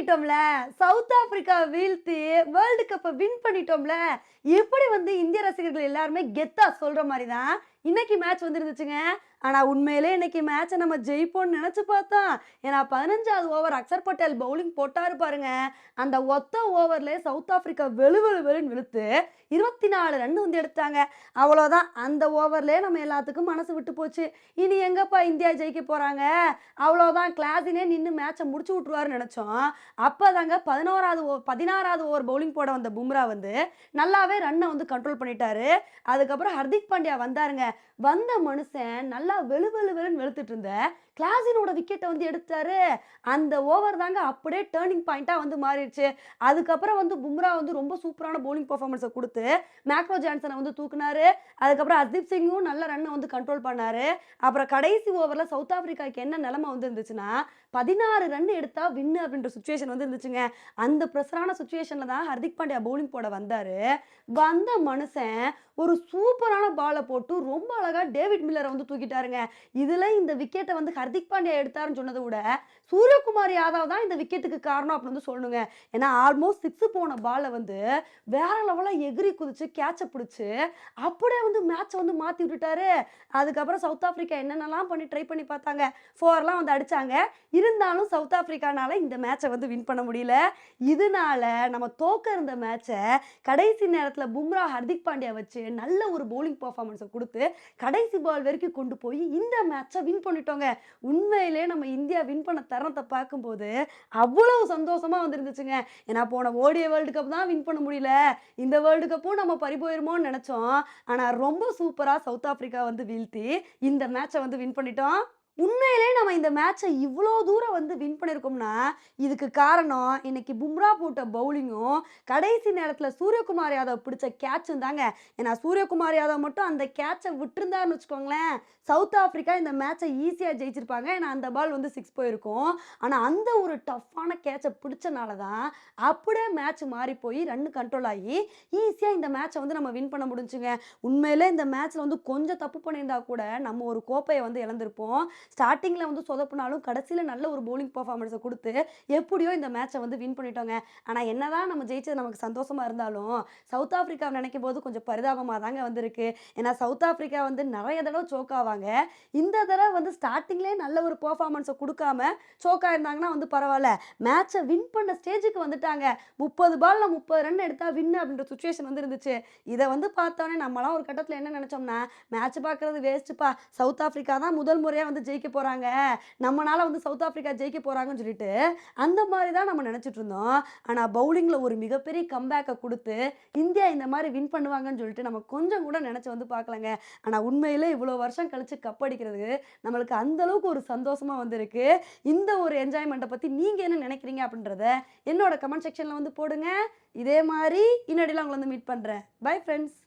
பண்ணிட்டோம்ல. South Africa வீழ்த்தி world கப்ப win பண்ணிட்டோம்ல. எப்படி இந்திய ரசிகர்கள் எல்லாருமே கெத்தா சொல்ற மாரி தான், இன்னைக்கு மேட்ச் இருந்துச்சுங்க. ஆனா உண்மையிலே இன்னைக்கு மேட்ச்ச நம்ம ஜெயிப்போம்னு நெனச்சு பார்த்தோம். ஏன்னா 15வது ஓவர் அக்சர் பட்டேல் பவுலிங் போட்டாரு பாருங்க. அந்த ஒத்த ஓவர்லயே சவுத் ஆப்பிரிக்கா வெளு வெளு வெளுன்னு வெளுத்து 24 ரன் எடுத்தாங்க. அவ்வளோதான். அந்த ஓவர்லயே நம்ம எல்லாத்துக்கும் மனசு விட்டு போச்சு. இனி எங்கப்பா இந்தியா ஜெயிக்க போறாங்க? அவ்வளோதான் கிளாஸினே நின்னு மேட்ச்ச முடிச்சு விட்டுருவாருன்னு நெனச்சோம். அப்பதாங்க 16வது ஓவர் பவுலிங் போட வந்த பும்ரா நல்லாவே ரன்ன கண்ட்ரோல் பண்ணிட்டாரு. அதுக்கப்புறம் ஹர்திக் பாண்டியா வந்தாருங்க. வந்த மனுஷன் நல்லா வெளு வெளு வெளுன்னு வெளுத்துட்டு இருந்த கிளாஸினோட விக்கெட்ட எடுத்தாரு. அந்த ஓவர் தாங்க அப்படியே டர்னிங் பாயிண்ட்டா மாறிடுச்சு. அதுக்கப்புறம் பும்ரா ரொம்ப சூப்பரான பவுலிங் பெர்ஃபார்மன்ஸ குடுத்து மேக்ரோ ஜான்சன தூக்குனாரு. அதுக்கப்புறம் ஹர்தீப் சிங்கும் நல்ல ரன்ன கண்ட்ரோல் பண்ணாரு. அப்புறம் கடைசி ஓவர்ல சவுத் ஆப்பிரிக்காவுக்கு என்ன நிலைமை இருந்துச்சுன்னா, 16 ரன் எடுத்தா வின்னு அப்படின்ற சிச்சுவேஷன் இருந்துச்சுங்க. அந்த பிரஷரான சிச்சுவேஷன்ல தான் ஹர்திக் பாண்டியா பவுலிங் போட வந்தாரு. வந்த மனுஷன் ஒரு சூப்பரான பால போட்டு ரொம்ப அழகா டேவிட் மில்லர தூக்கிட்டாருங்க. இதுல இந்த விக்கெட்ட ஹர்திக் பாண்டியா எடுத்தாருன்னு சொன்னத விட, சூரியகுமார் யாதவ் தான் இந்த விக்கெட்டுக்கு காரணம் அப்படின்னு சொல்லணுங்க. ஏன்னா ஆல்மோஸ்ட் 6 போன பால வேற லெவலா எகிறி குதிச்சு கேட்ச பிடிச்சு அப்படியே மேட்ச மாத்தி விட்டுட்டாரு. அதுக்கப்புறம் சவுத் ஆப்பிரிக்கா என்னென்னலாம் பண்ணி ட்ரை பண்ணி பார்த்தாங்க. 4லாம் அடிச்சாங்க. இருந்தாலும் சவுத் ஆப்பிரிக்கானால இந்த மேட்ச வின் பண்ண முடியல. இதனால நம்ம தோக்க இருந்த மேட்ச கடைசி நேரத்துல பும்ரா, ஹர்திக் பாண்டியா வச்சு நல்ல ஒரு பவுலிங் பெர்ஃபார்மன்ஸ குடுத்து கடைசி பால் வரைக்கும் கொண்டு போய் இந்த மேட்ச வின் பண்ணிட்டோங்க. உண்மையிலே நம்ம இந்தியா வின் பண்ண தருணத்த பார்க்கும்போது அவ்வளவு சந்தோஷமா இருந்துச்சுங்க. ஏன்னா போன ஓடிஐ வேர்ல்டு கப் தான் வின் பண்ண முடியல. இந்த வேர்ல்டு கப்பும் நம்ம பறி போயிருமோன்னு நெனச்சோம். ஆனா ரொம்ப சூப்பரா சவுத் ஆப்பிரிக்கா வீழ்த்தி இந்த மேட்ச வின் பண்ணிட்டோம். உண்மையிலே நம்ம இந்த மேட்ச இவ்ளோ தூரம் வின் பண்ணியிருக்கோம்னா, இதுக்கு காரணம் இன்னைக்கு பும்ரா போட்ட பவுலிங்கும், கடைசி நேரத்தில சூரியகுமார் யாதவ் பிடிச்ச கேட்சும் தாங்க. ஏன்னா சூரியகுமார் யாதவ் மட்டும் அந்த கேட்ச விட்டிருந்தாருன்னு வச்சுக்கோங்களேன், சவுத் ஆப்பிரிக்கா இந்த மேட்ச ஈஸியா ஜெயிச்சிருப்பாங்க. ஏன்னா அந்த பால் 6 போயிருக்கும். ஆனா அந்த ஒரு டஃப்பான கேட்ச பிடிச்சனால தான், அப்படியே மேட்ச் மாறி போய் ரன் கண்ட்ரோல் ஆகி, ஈஸியா இந்த மேட்ச நம்ம வின் பண்ண முடிஞ்சுங்க. உண்மையிலே இந்த மேட்ச்ல கொஞ்சம் தப்பு பண்ணியிருந்தா கூட, நம்ம ஒரு கோப்பைய இழந்திருப்போம். ஸ்டார்டிங்ல சொதப்புனாலும் கடைசியில நல்ல ஒரு பவுலிங் பெர்ஃபார்மன்ஸ குடுத்து எப்படியோ இந்த மேட்ச வின் பண்ணிட்டோங்க. ஆனா என்னதான் நம்ம ஜெயிச்சது நமக்கு சந்தோஷமா இருந்தாலும், சவுத் ஆப்பிரிக்காவ நினைக்கும்போது கொஞ்சம் பரிதாபமா தாங்க இருக்கு. ஏன்னா சவுத் ஆப்பிரிக்கா நெறைய தடவ சோக் ஆவாங்க. இந்த தடவ ஸ்டார்டிங்லயே நல்ல ஒரு பெர்ஃபார்மன்ஸ குடுக்காம சோக் ஆயிருந்தாங்கன்னா பரவால்ல. மேட்ச வின் பண்ண ஸ்டேஜ்க்கு வந்துட்டாங்க. 30 பால்ல 30 ரன் எடுத்தா வின் அப்படின்ற சிச்சுவேஷன் இருந்துச்சு. இத பார்த்தோனே நம்மலாம் ஒரு கட்டத்துல என்ன நினைச்சோம்னா, மேட்ச் பார்க்கறது வேஸ்ட்ப்பா. சவுத் ஆப்பிரிக்கா தான் முதல் முறையா ஜெயிக்க போறாங்க. நம்மனால சவுத் ஆப்பிரிக்கா ஜெயிக்க போறாங்கன்னு சொல்லிட்டு, அந்த மாரி தான் நம்ம நெனச்சிட்டு இருந்தோம். ஆனா பவுலிங்ல ஒரு மிகப்பெரிய கம்பேக்க குடுத்து, இந்தியா இந்த மாரி வின் பண்ணுவாங்கன்னு சொல்லிட்டு நம்ம கொஞ்சம் கூட நெனச்சு பார்க்கலங்க. ஆனா உண்மையிலே இவ்வளோ வருஷம் கழிச்சு கப் அடிக்கிறது நம்மளுக்கு அந்த அளவுக்கு ஒரு சந்தோஷமா இருக்கு. இந்த ஒரு என்ஜாய்மெண்ட்ட பத்தி நீங்க என்ன நெனைக்கிறீங்க அப்படின்றத என்னோட கமெண்ட் செக்ஷன்ல போடுங்க. இதே மாரி இன்னொடில உங்கள மீட் பண்றேன். Bye friends.